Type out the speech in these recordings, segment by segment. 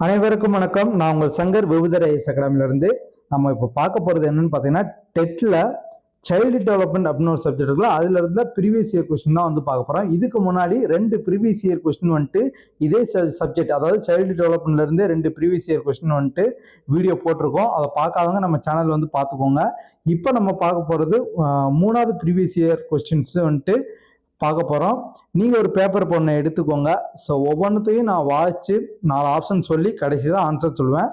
அனைவருக்கும் வணக்கம். நான் உங்கள் சங்கர் விபுதர் ஐஎஸ் அகாடமிலிருந்து. நம்ம இப்போ பார்க்க போகிறது என்னன்னு பார்த்தீங்கன்னா, டெட்டில் சைல்டு டெவலப்மெண்ட் அப்படின்னு ஒரு சப்ஜெக்ட் இருக்குல்ல, அதில் இருந்த ப்ரீவியஸ் இயர் கொஸ்டின் தான் பார்க்க போகிறோம். இதுக்கு முன்னாடி 2 ப்ரீவியஸ் இயர் கொஸ்டின் இதே சப்ஜெக்ட், அதாவது சைல்டு டெவலப்மெண்ட்லேருந்து 2 ப்ரீவியஸ் இயர் கொஸ்டின் வீடியோ போட்டிருக்கோம். அதை பார்க்காதவங்க நம்ம சேனல் பார்த்துக்கோங்க. இப்போ நம்ம பார்க்க போகிறது 3வது ப்ரீவியஸ் இயர் கொஸ்டின்ஸ் பார்க்க போகிறோம். நீங்கள் ஒரு பேப்பர் பொண்ணை எடுத்துக்கோங்க. ஸோ ஒவ்வொன்றுத்தையும் நான் வாசித்து 4 ஆப்ஷன் சொல்லி கடைசி தான் ஆன்சர் சொல்லுவேன்.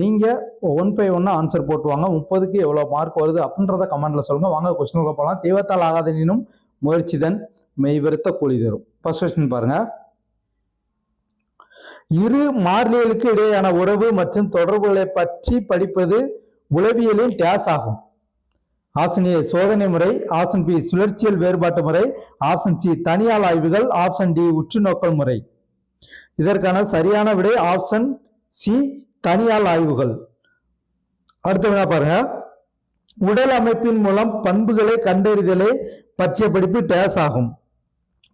நீங்கள் 1 by 1 ஆன்சர் போட்டுவாங்க. 30க்கு எவ்வளோ மார்க் வருது அப்படின்றத கமெண்ட்டில் சொல்லுங்கள். வாங்க கொஸ்டினுக்குள்ள போகலாம். தெய்வத்தால் ஆகாதெனினும் முயற்சிதன் மெய்வருத்த கூலி தரும். ஃபர்ஸ்ட் கொஸ்டின் பாருங்க. இரு மாறிலிகளுக்கு இடையேயான உறவு மற்றும் தொடர்புகளை பற்றி படிப்பது உளவியலில் டேஸ் ஆகும். ஆப்ஷன் ஏ சோதனை முறை, ஆப்ஷன் பி சுழற்சியல் வேறுபாட்டு முறை, ஆப்ஷன் சி தனியால் ஆய்வுகள், ஆப்ஷன் டி உற்று நோக்கல் முறை. இதற்கான சரியான விடை ஆப்ஷன் சி தனியால் ஆய்வுகள். அடுத்த பாருங்க. உடல் அமைப்பின் மூலம் பண்புகளை கண்டறிதலை பற்றிய படிப்பு டேஸ் ஆகும்.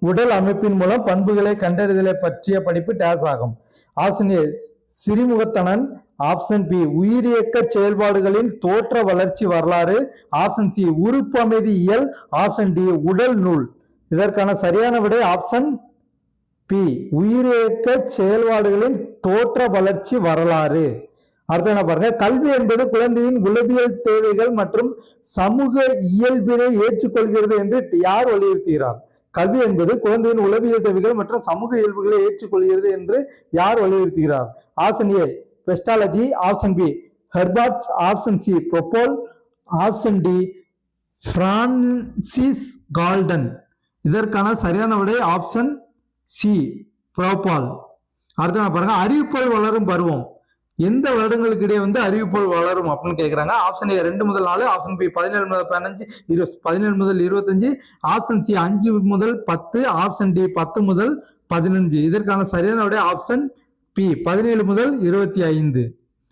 உடல் அமைப்பின் மூலம் பண்புகளை கண்டறிதலை பற்றிய படிப்பு டேஸ் ஆகும். ஆப்ஷன் ஏ சிறுமுகத்தனன், ஆப்ஷன் பி உயிரியக்க செயல்பாடுகளின் தோற்ற வளர்ச்சி வரலாறு, ஆப்ஷன் சி உறுப்பு அமைதியியல், ஆப்ஷன் டி உடல் நூல். இதற்கான சரியான விடை ஆப்ஷன் பி உயிரியக்க செயல்பாடுகளின் தோற்ற வளர்ச்சி வரலாறு. அடுத்து என்ன பாருங்க. கல்வி என்பது குழந்தையின் உளவியல் தேவைகள் மற்றும் சமூக இயல்பினை ஏற்றுக்கொள்கிறது என்று யார் வலியுறுத்துகிறார்? கல்வி என்பது குழந்தையின் உளவியல் தேவைகள் மற்றும் சமூக இயல்புகளை ஏற்றுக்கொள்கிறது என்று யார் வலியுறுத்துகிறார்? Option A Pestalozzi, option B Herbert, option C Froebel, option D Francis Galton. இதற்கான சரியான விடை ஆப்ஷன் சி ப்ரோபால். அடுத்த பாருங்க. அறிவிப்பல் வளரும் பருவம் எந்த வருடங்களுக்கு இடையே அறிவிப்பல் வளரும் அப்படின்னு கேட்கிறாங்க. ஆப்ஷன் ஏ 2 முதல் 4, ஆப்ஷன் பி 17 முதல் 15, 17 முதல் 25, ஆப்ஷன் சி 5 முதல் 10, ஆப்ஷன் டி 10 முதல் 15. இதற்கான சரியான விடை ஆப்ஷன் பி 17 முதல் 25.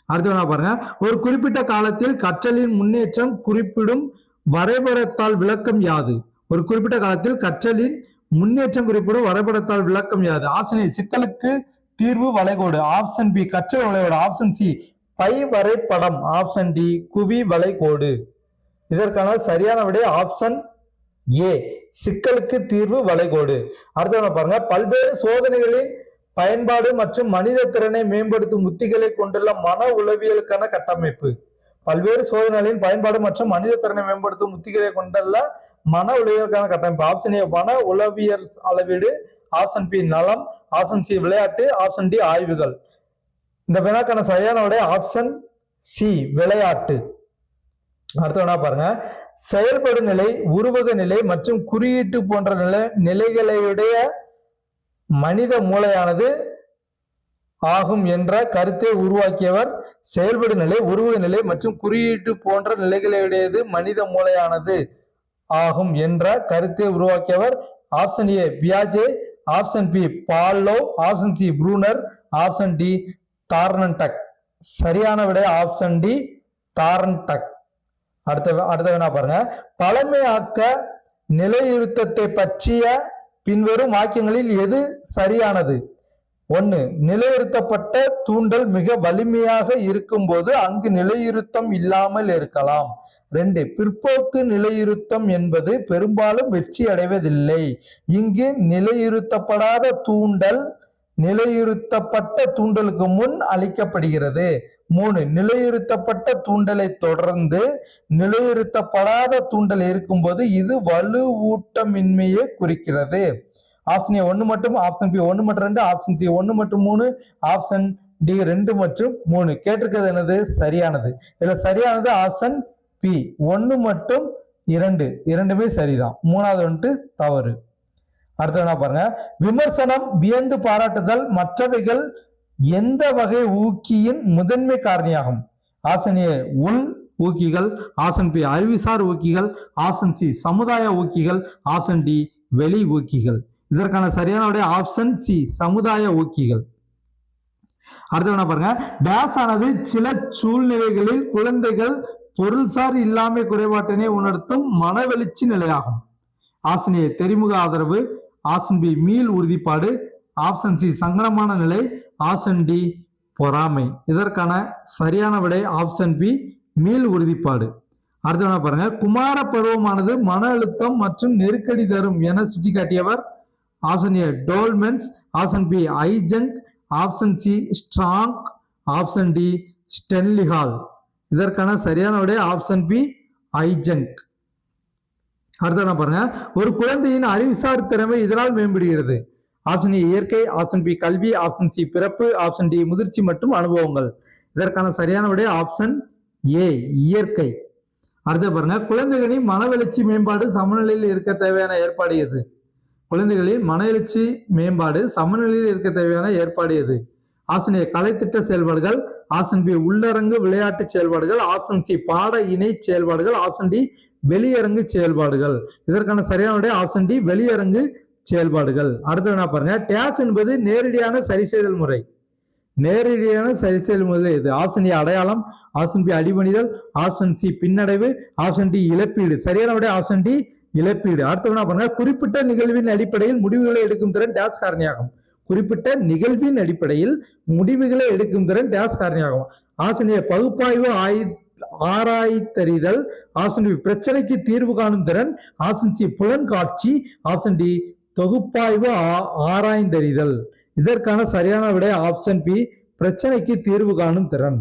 அடுத்து பாருங்க. ஒரு குறிப்பிட்ட காலத்தில் கற்றலின் முன்னேற்றம் குறிப்பிடும் வரைபடத்தால் விளக்கம் யாது? ஒரு குறிப்பிட்ட காலத்தில் கற்றலின் முன்னேற்றம் குறிப்பிடும் வரைபடத்தால் விளக்கம் யாது? ஆப்ஷன் ஏ சிக்கலுக்கு தீர்வு வளைகோடு, ஆப்ஷன் பி கற்றல் வளைகோடு, ஆப்ஷன் சி பை வரைபடம், ஆப்ஷன் டி குவி வளைகோடு. இதற்கான சரியான விடை ஆப்ஷன் ஏ சிக்கலுக்கு தீர்வு வளைகோடு. அடுத்த பாருங்க. பல்வேறு சோதனைகளின் பயன்பாடு மற்றும் மனித திறனை மேம்படுத்தும் உத்திகளை கொண்டுள்ள மன உளவியலுக்கான கட்டமைப்பு. பல்வேறு சோதனைகளின் பயன்பாடு மற்றும் மனித திறனை மேம்படுத்தும் உத்திகளை கொண்டுள்ள மன உளவியலுக்கான கட்டமைப்பு. ஆப்ஷன் ஏ மன உளவியல் அளவீடு, ஆப்ஷன் பி நலம், ஆப்ஷன் சி விளையாட்டு, ஆப்ஷன் டி ஆய்வுகள். இந்த வினாக்கான சரியான விடை ஆப்ஷன் சி விளையாட்டு. அடுத்த பாருங்க. செயல்படு நிலை, உருவக நிலை மற்றும் குறியீட்டு போன்ற நிலைகளையுடைய மனித மூளையானது ஆகும் என்ற கருத்தை உருவாக்கியவர். செயல்படு நிலை, உருவக நிலை மற்றும் குறியீட்டு போன்ற நிலைகளையுடையது மனித மூளையானது ஆகும் என்ற கருத்தை உருவாக்கியவர். ஆப்ஷன் ஏ பியாஜே, option B Pavlov, option C Bruner, option D Thorndike. சரியான விடை ஆப்ஷன் டி தார்ன்டக். அடுத்த பாருங்க. பழமையாக்க நிலையுறுத்தத்தை பற்றிய பின்வரும் வாக்கியங்களில் எது சரியானது? 1. நிலையுறுத்தப்பட்ட தூண்டல் மிக வலிமையாக இருக்கும் போது அங்கு நிலையுறுத்தம் இல்லாமல் இருக்கலாம். 2. பிற்போக்கு நிலையுறுத்தம் என்பது பெரும்பாலும் வெற்றி அடைவதில்லை. இங்கு நிலையுறுத்தப்படாத தூண்டல் நிலையுறுத்தப்பட்ட தூண்டலுக்கு முன் அளிக்கப்படுகிறது. 3. நிலையுறுத்தப்பட்ட தூண்டலை தொடர்ந்து நிலையுறுத்தப்படாத தூண்டல் இருக்கும்போது இது வலுவூட்டமின்மையை குறிக்கிறது. ஆப்ஷன் ஏ 1 மற்றும், ஆப்ஷன் பி 1 மற்றும் 2, ஆப்ஷன் சி 1 மற்றும் 3, ஆப்ஷன் டி 2 மற்றும் 3. கேட்டிருக்கிறது என்னது? சரியானது. இதுல சரியானது ஆப்ஷன் பி 1 மற்றும் 2 இரண்டுமே சரிதான். 3வது தவறு. அடுத்த பாருங்க. விமர்சனம், வியந்து பாராட்டுதல் மற்றவைகள் எந்த வகை ஊக்கியின் முதன்மை காரணியாகும்? ஆப்ஷன் ஏ உள் ஊக்கிகள், ஆப்ஷன் பி அறிவுசார் ஊக்கிகள், ஆப்ஷன் சி சமுதாய ஊக்கிகள், ஆப்ஷன் டி வெளி ஊக்கிகள். இதற்கான சரியான விடை ஆப்ஷன் சி சமுதாய ஊக்கிகள். அடுத்த பாருங்க. டேஸ் ஆனது சில சூழ்நிலைகளில் குழந்தைகள் பொருள்சார் இல்லாமை குறைபாட்டினை உணர்த்தும் மனவெளிச்சி நிலையாகும். ஆப்ஷன் ஏ தெரிமுக ஆதரவு, ஆப்ஷன் பி மீள் உறுதிப்பாடு, ஆப்ஷன் சி சங்கடமான நிலை, ஆப்ஷன் டி பொறாமை. இதற்கான சரியான விடை ஆப்ஷன் பி மீள் உறுதிப்பாடு. அடுத்த பாருங்க, குமார பருவமானது மன அழுத்தம் மற்றும் நெருக்கடி தரும் என சுட்டிக்காட்டியவர். Option A Tolmans, option B Eysenck, option C Strang, option D Stanley Hall. இதற்கான சரியான விடை ஆப்ஷன் பி ஐஜங்க். அடுத்த பாருங்க, ஒரு குழந்தையின் அறிவுசார் திறமை இதனால் மேம்படுகிறது. ஆப்ஷன் ஏ இயற்கை, ஆப்ஷன் பி கல்வி, ஆப்ஷன் சி பிறப்பு, ஆப்ஷன் டி முதிர்ச்சி மற்றும் அனுபவங்கள். இதற்கான சரியான விடை ஆப்ஷன் ஏ இயற்கை. அடுத்த பாருங்க, குழந்தைகளின் மனவளர்ச்சி மேம்பாடு சமநிலையில் இருக்க தேவையான ஏற்பாடு எது? குழந்தைகளின் மன எழுச்சி மேம்பாடு சமநிலையில் இருக்க தேவையான ஏற்பாடு எது? ஆப்ஷன் ஏ கலைத்திட்ட செயல்பாடுகள், ஆப்ஷன் பி உள்ளரங்கு விளையாட்டு செயல்பாடுகள், ஆப்ஷன் சி பாட இணை செயல்பாடுகள், ஆப்ஷன் டி வெளியரங்கு செயல்பாடுகள். இதற்கான சரியான விடை ஆப்ஷன் டி வெளியரங்கு செயல்பாடுகள். அடுத்து என்ன பாருங்க, டேஸ் என்பது நேரடியான சரி செய்தல் முறை. நேரடியான சரி செய்தல் முறை எது? ஆப்ஷன் ஏ அடையாளம், ஆப்ஷன் பி அடிபணிதல், ஆப்ஷன் சி பின்னடைவு, ஆப்ஷன் டி இழப்பீடு. சரியான விடை ஆப்ஷன் டி இழப்பீடு. அடுத்து என்ன பாருங்க, குறிப்பிட்ட நிகழ்வின் அடிப்படையில் முடிவுகளை எடுக்கும் திறன் டேஸ் காரணியாகும். குறிப்பிட்ட நிகழ்வின் அடிப்படையில் முடிவுகளை எடுக்கும் திறன் டேஸ் காரணியாகும். ஆப்ஷன் ஏ பகுப்பாய்வு ஆராய்த்தறிதல், ஆப்ஷன் பி பிரச்சனைக்கு தீர்வு காணும் திறன், ஆப்ஷன் சி புலன் காட்சி, ஆப்ஷன் டி தொகுப்பாய்வு ஆராய்ந்தறிதல். இதற்கான சரியான விடை ஆப்ஷன் பி பிரச்சனைக்கு தீர்வு காணும் திறன்.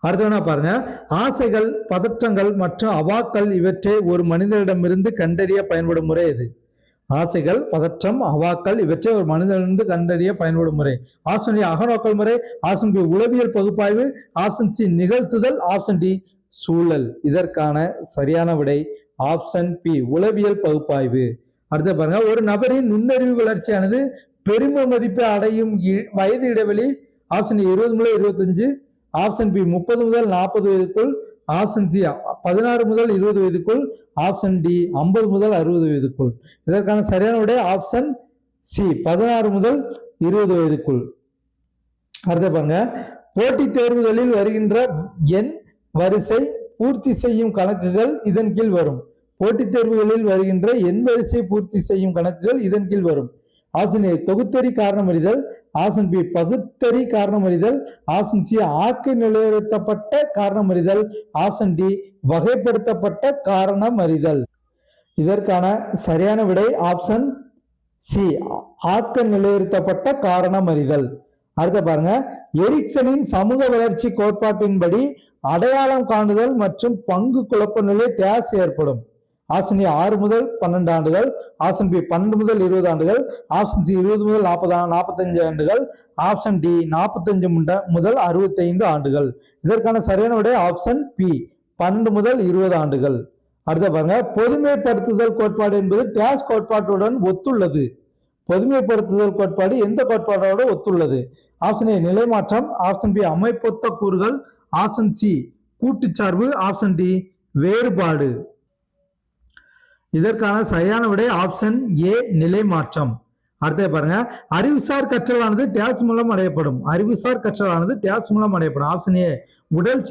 அடுத்த பாருங்க, ஆசைகள், பதற்றங்கள் மற்றும் அவாக்கள் இவற்றை ஒரு மனிதனிடமிருந்து கண்டறிய பயன்படும் முறை எது? ஆசைகள், பதற்றம், அவாக்கள் இவற்றை ஒரு மனிதனிடமிருந்து கண்டறிய பயன்படும் முறை. ஆப்ஷன் ஏ அகநோக்கல் முறை, ஆப்ஷன் பி உளவியல் பகுப்பாய்வு, ஆப்ஷன் சி நிகழ்த்துதல், ஆப்ஷன் டி சூழல். இதற்கான சரியான விடை ஆப்ஷன் பி உளவியல் பகுப்பாய்வு. அடுத்த பாருங்க, ஒரு நபரின் நுண்ணறிவு வளர்ச்சியானது பெரும மதிப்பை அடையும் வயது இடைவெளி. ஆப்ஷன் 20 முதல் 25, ஆப்ஷன் பி 30 முதல் 40 வயதுக்குள், ஆப்ஷன் சி 16 முதல் 20 வயதுக்குள், ஆப்ஷன் டி 50 முதல் 60 வயதுக்குள். இதற்கான சரியான விடை ஆப்ஷன் சி 16 முதல் 20 வயதுக்குள். அடுத்த பாருங்க, போட்டித் தேர்வுகளில் வருகின்ற எண் வரிசை பூர்த்தி செய்யும் கணக்குகள் இதன் கீழ் வரும். போட்டித் தேர்வுகளில் வருகின்ற எண் வரிசை பூர்த்தி செய்யும் கணக்குகள் இதன் கீழ் வரும். ஆப்ஷன் ஏ தொகுத்தறி காரணமறிதல், ஆப்ஷன் பி பகுத்தறி காரணமறிதல், ஆப்ஷன் சி ஆக்க நிலைநிறுத்தப்பட்ட காரணமறிதல், ஆப்ஷன் டி வகைப்படுத்தப்பட்ட காரணமறிதல். இதற்கான சரியான விடை ஆப்ஷன் சி ஆக்க நிலைநிறுத்தப்பட்ட காரணமறிதல். அடுத்த பாருங்க, எரிக்சனின் சமூக வளர்ச்சி கோட்பாட்டின்படி அடையாளம் காணுதல் மற்றும் பங்கு குழப்ப நிலை டேஸ் ஏற்படும். ஆப்ஷன் ஏ 6 முதல் 12 ஆண்டுகள், ஆப்ஷன் பி 12 முதல் 20 ஆண்டுகள், ஆப்ஷன் சி 20 முதல் 45 ஆண்டுகள், ஆப்ஷன் டி 45 முதல் 65 ஆண்டுகள். இதற்கான சரியான விடை ஆப்ஷன் பி 12 முதல் 20 ஆண்டுகள். அடுத்த பாருங்க, பொதுமைப்படுத்துதல் கோட்பாடு என்பது டேஸ் கோட்பாட்டுடன் ஒத்துள்ளது. பொதுமைப்படுத்துதல் கோட்பாடு எந்த கோட்பாட்டோட ஒத்துள்ளது? ஆப்ஷன் ஏ நிலைமாற்றம், ஆப்ஷன் பி அமைப்பொத்த கூறுகள், ஆப்ஷன் சி கூட்டுச்சார்பு, ஆப்ஷன் டி வேறுபாடு. இதற்கான சரியான விடை ஆப்ஷன் ஏ நிலைமாற்றம். அடுத்த பாருங்க, அறிவுசார் கற்றலானது டேஸ் மூலம் அடையப்படும். அறிவுசார் கற்றலானது டேஸ் மூலம் அடையப்படும். ஆப்ஷன் ஏ உடல்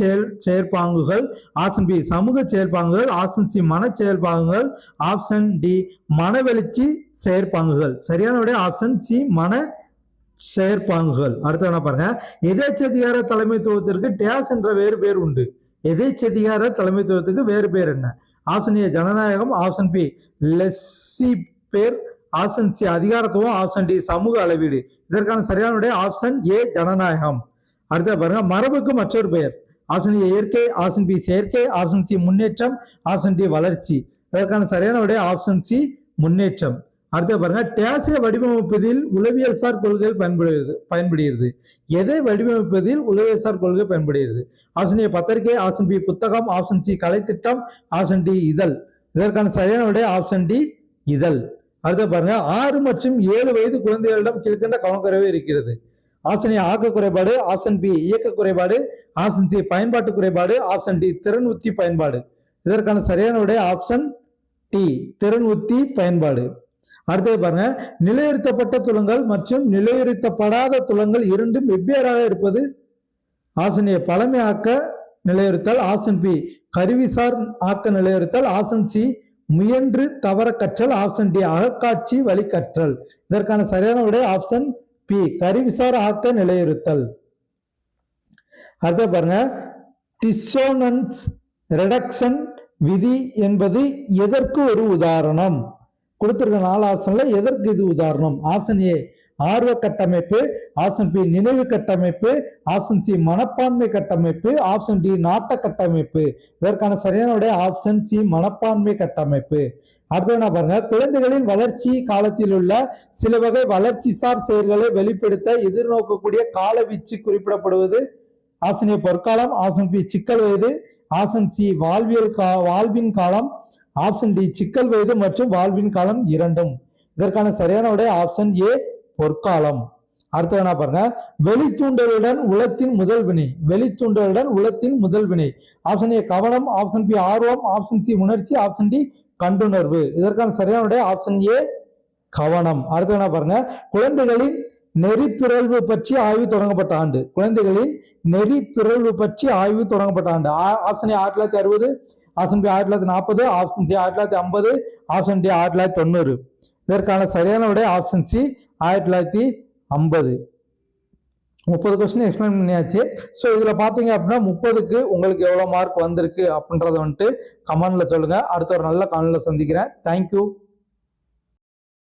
செயற்பாங்குகள், ஆப்ஷன் பி சமூக செயற்பாங்குகள், ஆப்ஷன் சி மன செயற்பாங்குகள், ஆப்ஷன் டி மனவெழுச்சி செயற்பாங்குகள். சரியான விடை ஆப்ஷன் சி மன செயற்பாங்குகள். அடுத்த பாருங்க, எதேச்சதிகார தலைமைத்துவத்திற்கு டேஸ் என்ற வேறு பேர் உண்டு. எதேச்சதிகார தலைமைத்துவத்துக்கு வேறு பேர் என்ன? ஆப்ஷன் ஏ ஜனநாயகம், ஆப்ஷன் பி லெஸ்ஸி பேர், ஆப்ஷன் சி அதிகாரத்துவம், ஆப்ஷன் டி சமூக அளவீடு. இதற்கான சரியான விடை ஆப்ஷன் ஏ ஜனநாயகம். அடுத்த பாருங்க, மரபுக்கு மற்றொரு பெயர். ஆப்ஷன் ஏ இயற்கை, ஆப்ஷன் பி செயற்கை, ஆப்ஷன் சி முன்னேற்றம், ஆப்ஷன் டி வளர்ச்சி. இதற்கான சரியான விடை ஆப்ஷன் சி முன்னேற்றம். அடுத்த பாருங்க, டேஸை வடிவமைப்பதில் உளவியல் சார் கொள்கைகள் பயன்படுகிறது. எதை வடிவமைப்பதில் உளவியல் சார் கொள்கை பயன்படுகிறது? ஆப்ஷன் ஏ பத்திரிகை, ஆப்ஷன் பி புத்தகம், ஆப்ஷன் சி கலைத்திட்டம், ஆப்ஷன் டி இதழ். இதற்கான சரியான விடை ஆப்ஷன் டி இதழ். அடுத்த பாருங்க, 6 மற்றும் 7 வயது குழந்தைகளிடம் கீழ்கண்ட கவனக்குறைவு இருக்கிறது. ஆப்ஷன் ஏ ஆக்க குறைபாடு, ஆப்ஷன் பி இயக்க குறைபாடு, ஆப்ஷன் சி பயன்பாட்டு குறைபாடு, ஆப்ஷன் டி திறன் உத்தி பயன்பாடு. இதற்கான சரியான விடை ஆப்ஷன் டி திறன் உத்தி பயன்பாடு. அடுத்தது பாருங்க, நிலையுறுத்தப்பட்ட துலங்கள் மற்றும் நிலையுறுத்தப்படாத துலங்கள் இரண்டும் வெவ்வேறாக இருப்பது. ஆப்ஷன் ஏ பழமை ஆக்க நிலையுறுத்தல், ஆப்ஷன் பி கருவிசார் ஆக்க நிலையுறுத்தல், ஆப்ஷன் சி முயன்று தவற கற்றல், ஆப்ஷன் டி அகக்காட்சி வழி கற்றல். இதற்கான சரியான விடை ஆப்ஷன் பி கருவிசார் ஆக்க நிலையுறுத்தல். அடுத்த பாருங்க, டிசோனன்ஸ் ரிடக்ஷன் விதி என்பது எதற்கு ஒரு உதாரணம்? கொடுத்திருக்க 4 ஆப்ஷன்ல எதற்கு இது உதாரணம்? ஆப்ஷன் ஏ ஆர்வ கட்டமைப்பு, ஆப்ஷன் பி நினைவு கட்டமைப்பு, ஆப்ஷன் சி மனப்பான்மை கட்டமைப்பு, ஆப்ஷன் டி நாட்ட கட்டமைப்பு. இதற்கான சரியான விடை ஆப்ஷன் சி மனப்பான்மை கட்டமைப்பு. அடுத்து என்ன பாருங்க, குழந்தைகளின் வளர்ச்சி காலத்தில் உள்ள சில வகை வளர்ச்சிசார் செயல்களை வெளிப்படுத்த எதிர்நோக்கக்கூடிய காலவீச்சு குறிப்பிடப்படுவது ஆப்ஷன் ஏ பொற்காலம், ஆப்ஷன் பி சிக்கல் வயது, ஆப்ஷன் சி வாழ்வின் காலம், ஆப்ஷன் டி சிக்கல் வயது மற்றும் வாழ்வின் காலம் இரண்டும். இதற்கான சரியான விடை ஆப்ஷன் ஏ பொற்காலம். அடுத்து என்ன பாருங்க, வெளித்தூண்டலுடன் உளத்தின் முதல் வினை. வெளித்தூண்டலுடன் உளத்தின் முதல் வினை. ஆப்ஷன் ஏ கவனம், ஆப்ஷன் பி ஆர்வம், ஆப்ஷன் சி உணர்ச்சி, ஆப்ஷன் டி கண்டுணர்வு. இதற்கான சரியான விடை ஆப்ஷன் ஏ கவனம். அடுத்து என்ன பாருங்க, குழந்தைகளின் நெறிப்பிறழ்வு பற்றி ஆய்வு தொடங்கப்பட்ட ஆண்டு. குழந்தைகளின் நெறிப்பிறழ்வு பற்றி ஆய்வு தொடங்கப்பட்ட ஆண்டு. Option A 1960, option B 1940, option C 1950, option D 1990. இதற்கான சரியான விடை ஆப்ஷன் சி 1950. 30 கொஸ்டின் எக்ஸ்பிளைன் பண்ணியாச்சு. ஸோ இதுல பாத்தீங்க அப்படின்னா 30க்கு உங்களுக்கு எவ்வளவு மார்க் வந்திருக்கு அப்படின்றத வந்துட்டு கமெண்ட்ல சொல்லுங்க. அடுத்த ஒரு நல்ல காணொலியில சந்திக்கிறேன். தேங்க்யூ.